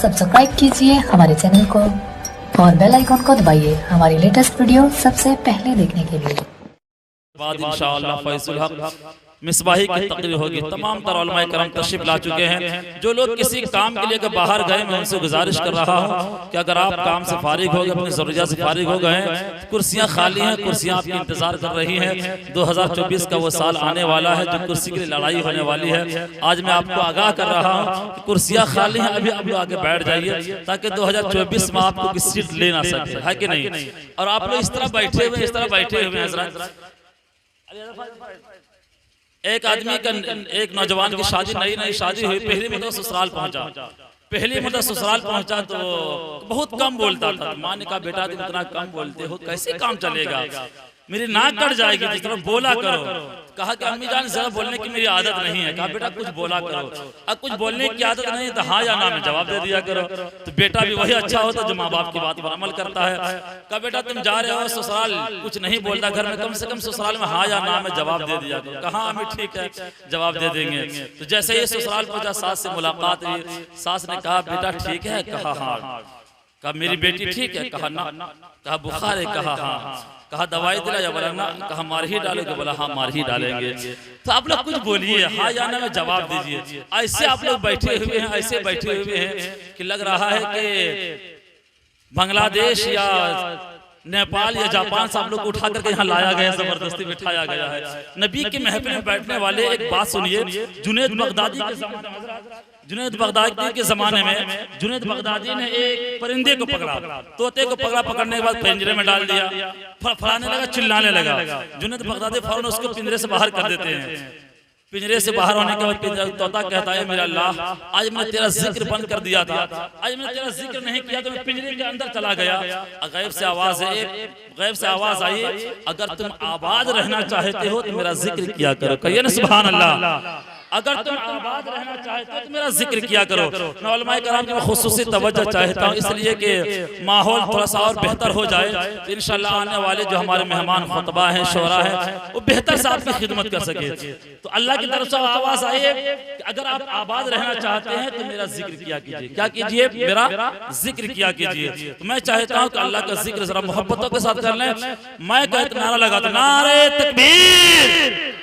Subscribe कीजिए हमारे channel को और बेल आइकॉन को दबाइए हमारी लेटेस्ट वीडियो सबसे पहले देखने के लिए। बाद इंशाअल्लाह फैजुल हक मिसबाही की तकरीर होगी। तमाम तर उलमाए करम तशरीफ ला चुके हैं। जो लोग किसी काम के लिए बाहर गए, मैं उनसे गुजारिश कर रहा हूँ कि अगर आप काम से फारिग हो गए, अपनी ज़रूरियात से फारिग हो गए, कुर्सियाँ खाली हैं, कुर्सियाँ आपकी इंतजार कर रही हैं। 2024 का वो साल आने वाला है जो कुर्सी के लिए लड़ाई होने वाली है। आज मैं आपको आगाह कर रहा हूँ कि कुर्सियाँ खाली हैं, अभी आप लोग आगे बैठ जाइए ताकि 2024 में आपको किसी सीट ले ना सके, है कि नहीं। और आप लोग इस तरह बैठे हुए, इस तरह बैठे हुए हैं। एक आदमी का, एक नौजवान की शादी, नई शादी हुई, पहली मतलब ससुराल पहुंचा। पहली मतलब ससुराल पहुंचा तो बहुत कम बोलता था। माँ ने कहा बेटा तुम इतना कम बोलते हो, कैसे काम चलेगा, मेरी नाक कट जाएगी, जिस तरह बोला करो। कहा कि अम्मी जान ज्यादा बोलने की मेरी आदत नहीं है। कहा बेटा कुछ बोला करो। अब कुछ बोलने की आदत नहीं है तो हाँ या ना में जवाब दे दिया करो। तो बेटा भी वही अच्छा होता जो माँ बाप की बात पर अमल करता है। कहा बेटा तुम जा रहे हो ससुराल, कुछ नहीं बोलता घर में, कम से कम ससुराल में हाँ या ना में जवाब दे दिया करो। कहा अम्मी ठीक है जवाब दे देंगे। तो जैसे ही ससुराल पहुंचा, सास से मुलाकात हुई। सास ने कहा बेटा ठीक है, कहा हाँ। कहा मेरी बेटी ठीक है, कहा ना। कहा बुखार है, कहा हाँ। कहा दवाई दिला या बोला ना। कहा मार ही डालोगे, बोला हाँ मार ही डालेंगे। तो आप लोग कुछ बोलिए, हाँ या ना में जवाब दीजिए। ऐसे आप लोग बैठे हुए हैं, ऐसे बैठे हुए हैं कि लग रहा है कि बांग्लादेश या नेपाल या जापान से आप लोग उठा करके यहाँ लाया गया, जबरदस्ती बिठाया गया है। नबी के महफिल में बैठने वाले, एक बात सुनिए, जुनैद बगदादी के ज़माने में जुनैद बगदादी ने एक परिंदे को पकड़ा, तोते को पकड़ा। पकड़ने के बाद पिंजरे में डाल दिया, फड़फड़ाने लगा, चिल्लाने लगा। जुनैद बगदादी फौरन उसको पिंजरे से बाहर कर देते हैं। पिंजरे से बाहर होने के बाद तोता कहता है मेरा अल्लाह, आज मैंने तेरा जिक्र बंद कर दिया था, आज मैंने तेरा जिक्र नहीं किया तो मैं पिंजरे के अंदर चला गया। गैब से आवाज है, गैब से आवाज आई, अगर तुम आबाद रहना चाहते हो तो मेरा जिक्र किया करो। कहिए ना सुभान अल्लाह। अगर तुम आबाद रहना चाहते हो तो मेरा जिक्र किया करो। मैं उलमाए कराम की खुसूसी तवज्जो चाहता हूँ, इसलिए कि माहौल थोड़ा सा और बेहतर हो जाए तो इंशाअल्लाह आने वाले जो हमारे मेहमान खुतबा हैं, शोरा हैं, वो बेहतर से आपकी खिदमत कर सके। तो अल्लाह की तरफ से आवाज आई है कि अगर आप आबाद रहना चाहते हैं तो मेरा जिक्र किया कीजिए। क्या कीजिए? मेरा जिक्र किया कीजिए। तो मैं चाहता हूँ कि अल्लाह का जिक्र जरा मोहब्बतों के साथ कर लें। मैं कहता नारा लगाता, नारे तकबीर।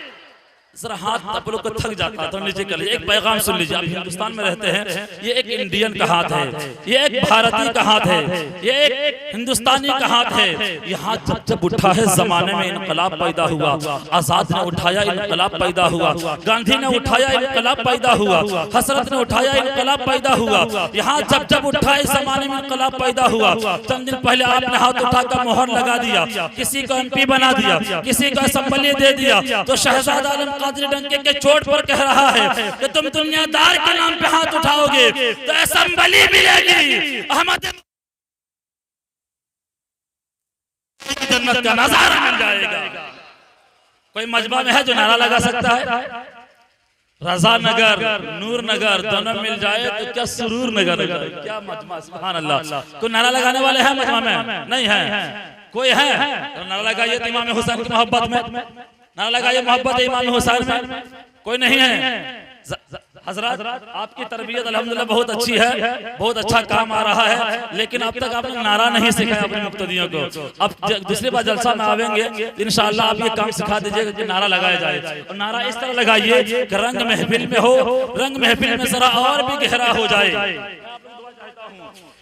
जरा हाथ आप लोग को थक जाता है तो नीचे कर लीजिए। एक पैगाम सुन लीजिए। आप हिंदुस्तान में रहते हैं, ये एक इंडियन का हाथ है, ये एक भारतीय का हाथ है, ये एक हिंदुस्तानी का हाथ है। ये हाथ जब जब उठा है जमाने में इनकलाब पैदा हुआ। आजाद ने उठाया, इनकलाब पैदा हुआ। गांधी ने उठाया, इनकलाब पैदा हुआ। हसरत ने उठाया, इनकलाब पैदा हुआ। ये हाथ जब जब उठा इस जमाने में इनकलाब पैदा हुआ। चंद दिन पहले आपने हाथ उठाकर मोहर लगा दिया, किसी को MP बना दिया, किसी को असेंबली दे दिया। तो शहजादा आलम डंके के चोट पर कह रहा है कि तुम दुनियादार के नाम पे हाथ उठाओगे तो असेंबली मिलेगी, अहमद जन्नत का नजारा मिल जाएगा। कोई मजमा में है जो नारा लगा सकता है? रजा नगर, नूर नगर दोनों मिल जाए तो क्या सुरूर नगर, क्या मजमा। सुभान अल्लाह। कोई नारा लगाने वाले हैं मजमा में? नहीं है। कोई है तो नारा लगाइए इमाम हुसैन की मोहब्बत में, नारा लगाइए मोहब्बत इमाम हुसैन में। कोई नहीं है? हजरत आपकी तरबियत अल्हम्दुलिल्लाह बहुत अच्छी है, बहुत अच्छा काम आ रहा है, लेकिन अब तक आपने नारा नहीं सिखाया अपने मुक्तदियों को। अब दूसरी बार जलसा में आवेंगे इंशाअल्लाह आप ये काम सिखा दीजिएगा कि नारा लगाया जाए। और नारा इस तरह लगाइए कि रंग महफिल में हो, रंग महफिल में जरा और भी गहरा हो जाए,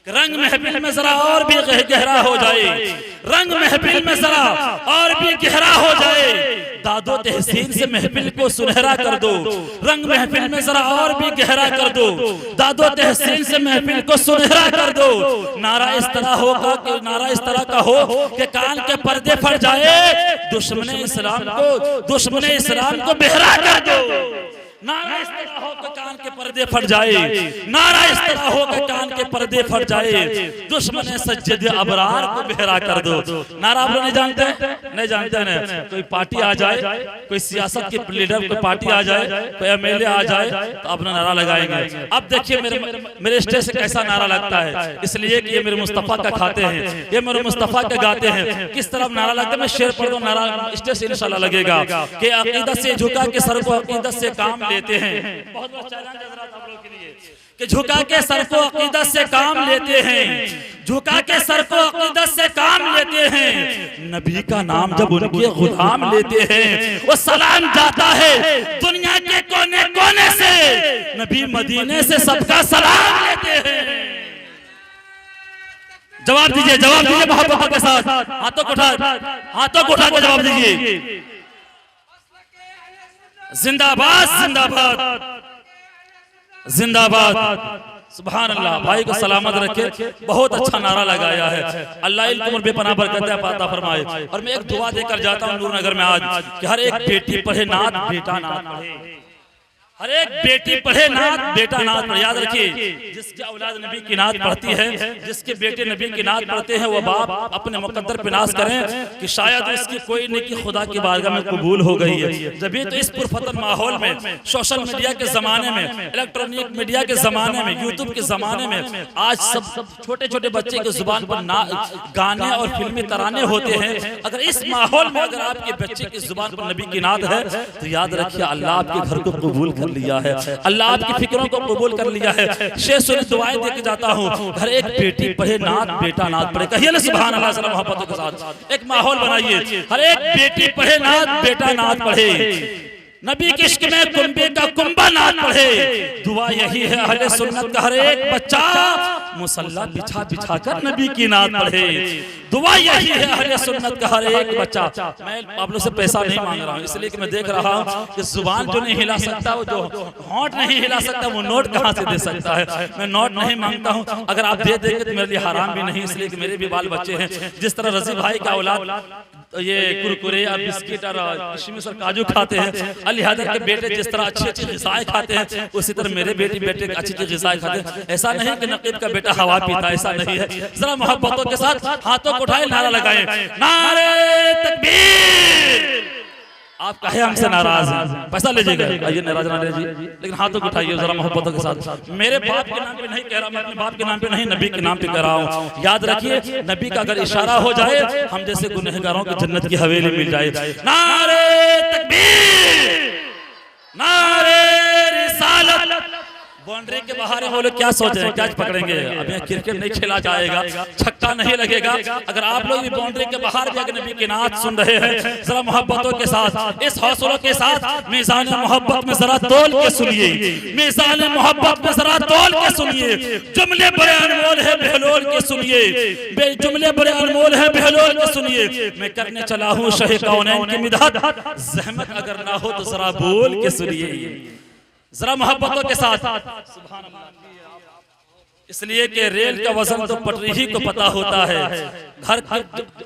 रंग महफिल में जरा और भी गहरा हो जाए, रंग महफिल में जरा और भी गहरा हो जाए। दादो तहसीन से महफिल को सुनहरा कर दो, रंग महफिल में जरा और भी गहरा कर दो। दादो तहसीन से महफिल को सुनहरा कर दो। नारा इस तरह होगा कि नारा इस तरह का हो कि कान के पर्दे फट जाए, दुश्मन इस्लाम को बेहरा कर दो। नारा इस तरह हो कि कान के पर्दे फट जाए, नारा इस तरह हो कि कान के पर्दे फट जाए, दुश्मन सज्जद अबरार को बेहरा कर दो। नारा आप लोग नहीं जानते? नहीं जानते हैं? कोई पार्टी आ जाए, कोई सियासत के लीडर कोई पार्टी आ जाए, कोई MLA आ जाए तो अपना नारा लगाएंगे। अब देखिए मेरे स्टेज से कैसा नारा लगता है, इसलिए कि ये मेरे मुस्तफा का खाते हैं, ये मेरे मुस्तफा का गाते हैं। किस तरह नारा लगता है? मैं शेर पढ़ दूं, नारा स्टेज से इंशाल्लाह लगेगा कि अकीदत से झुका के सर को अकीदत से काम लेते हैं। बहुत बड़ा चैलेंज है आप लोगों के लिए कि झुका के सर को अकीदत से काम लेते हैं, झुका के सर को अकीदत से काम लेते हैं। नबी का नाम जब उनके गुलाम लेते हैं, वो सलाम जाता है दुनिया के कोने कोने से, नबी मदीने से सबका सलाम लेते हैं। जवाब दीजिए, जवाब दीजिए मोहब्बत के साथ, हाथों को उठा के जवाब दीजिए। जिंदाबाद जिंदाबाद जिंदाबाद। सुभान अल्लाह। भाई को सलामत रखे, बहुत अच्छा नारा लगाया है। अल्लाह इल्म बेपनाह बरकत अता फरमाए। और मैं एक दुआ देकर जाता हूँ नूर नगर में आज कि हर एक बेटी पढ़े नात बेटा नात पढ़े, हर एक बेटी पढ़े नात बेटा नात पढ़े। याद रखिए, जिसकी औलाद नबी की नात पढ़ती है, जिसके बेटे नबी की नात पढ़ते हैं, वो बाप अपने मुकद्दर पे नाज करें कि शायद इसकी कोई नेकी खुदा की बारगाह में कबूल हो गई है। जब ये तो इस पुरफतन माहौल में, सोशल मीडिया के जमाने में, इलेक्ट्रॉनिक मीडिया के जमाने में, यूट्यूब के जमाने में आज सब छोटे छोटे बच्चे की जुबान पर गाने और फिल्मी तराने होते हैं। अगर इस माहौल में अगर आपके बच्चे की जुबान पर नबी की नात है तो याद रखिए अल्लाह आपके घर को कबूल कर लिया है, अल्लाह आपकी फिक्रों को कबूल कर लिया है। शेष सुनी दुआएं देके जाता हूँ, हर एक बेटी पढ़े नात बेटा नात पढ़े। कहिए ना सुभान अल्लाह। जरा मोहब्बत के साथ एक माहौल बनाइए, हर एक बेटी पढ़े नात बेटा नात पढ़े, नबी के इश्क में कुंबे का कुंबा नात पढ़े। दुआ यही है अहले सुन्नत का, हर एक बच्चा मुसल्ला बिछा बिछा कर नबी की नात पढ़े। दुआ यही है अहले सुन्नत का, हर एक बच्चा। मैं आप लोग से पैसा नहीं मांग रहा हूँ, इसलिए कि मैं देख रहा हूँ कि जुबान जो नहीं हिला सकता, वो जो होंठ नहीं हिला सकता, वो नोट कहाँ से दे सकता है। मैं नोट नहीं मांगता हूँ, अगर आप दे देंगे तो मेरे लिए हराम भी नहीं, इसलिए कि मेरे भी बाल बच्चे हैं। जिस तरह रजी भाई का औलाद ये कुरकुरे और बिस्किट और किशमिश और काजू खाते हैं, अली हैदर के बेटे जिस तरह अच्छी अच्छी ग़िज़ाएं खाते हैं, उसी तरह मेरे बेटे अच्छी अच्छी ग़िज़ाएं खाते हैं। ऐसा नहीं कि नकीब का बेटा हवा पीता, ऐसा नहीं है। जरा मोहब्बतों के साथ हाथों को उठाए, नारा लगाएं, नारे तकबीर। आप कहे हमसे नाराज हैं, पैसा लीजिएगा, ये नाराज ना लीजिए, लेकिन हाथों को उठाइए जरा मोहब्बतों के साथ। मेरे बाप के नाम पे नहीं कह रहा, मैं अपने बाप के नाम पे नहीं, नबी के नाम पे कह रहा हूँ। याद रखिए, नबी का अगर इशारा हो जाए, हम जैसे गुनहगारों को जन्नत की हवेली मिल जाए। नारे तकबीर, नारे रिसालत। बाउंड्री के बाहर वो लोग क्या सोच रहे हैं, क्या पकड़ेंगे? अब यहाँ क्रिकेट नहीं खेला जाएगा, छक्का नहीं लगेगा। अगर आप लोग भी बाउंड्री के बाहर भी अगर नबी की नात सुन रहे हैं, जरा मोहब्बतों के साथ, इस हौसलों के साथ मीज़ान मोहब्बत में जरा तोल के सुनिए, मीज़ान मोहब्बत में जरा तोल के सुनिए। जुमले बड़े अनमोल है, बेहलोल के सुनिए, जुमले बड़े अनमोल है, बेहलोल के सुनिए। मैं करने चला हूँ शहे कौनैन की मिदाद, ज़हमत अगर ना हो तो जरा बोल के सुनिए, जरा मोहब्बतों के साथ। सुभान अल्लाह। इसलिए कि रेल का वजन तो पटरी ही को पता होता है। घर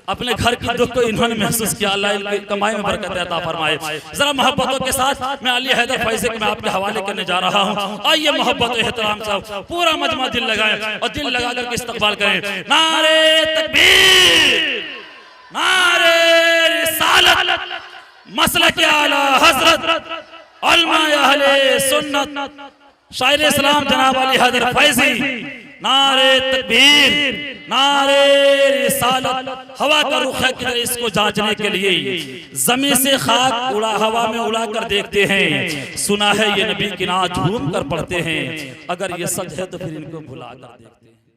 अपने घर की दुख को इन्होंने महसूस किया, अल्लाह इनकी कमाई में बरकत अता फरमाए। जरा मोहब्बतों के साथ मैं अली हैदर फैज़ी को मैं आपके हवाले करने जा रहा हूँ। आइए मोहब्बत एहतराम साहब पूरा मजमा दिल लगाएं और दिल लगा कर इस्तकबाल करें। नारे तकबीर, नारे रिसालत, मसलक आला हज़रत उलमाए अहले सुन्नत, शायर इस्लाम जनाब अली हैदर फैज़ी। नारे तकबीर, नारे रिसालत। हवा का रुख है किधर, इसको जांचने के लिए जमीन से खाक उड़ा, हवा में उड़ा कर देखते हैं। सुना है ये नबी की नात झूम कर पढ़ते हैं, अगर ये सच है तो फिर इनको भुला कर देखते हैं।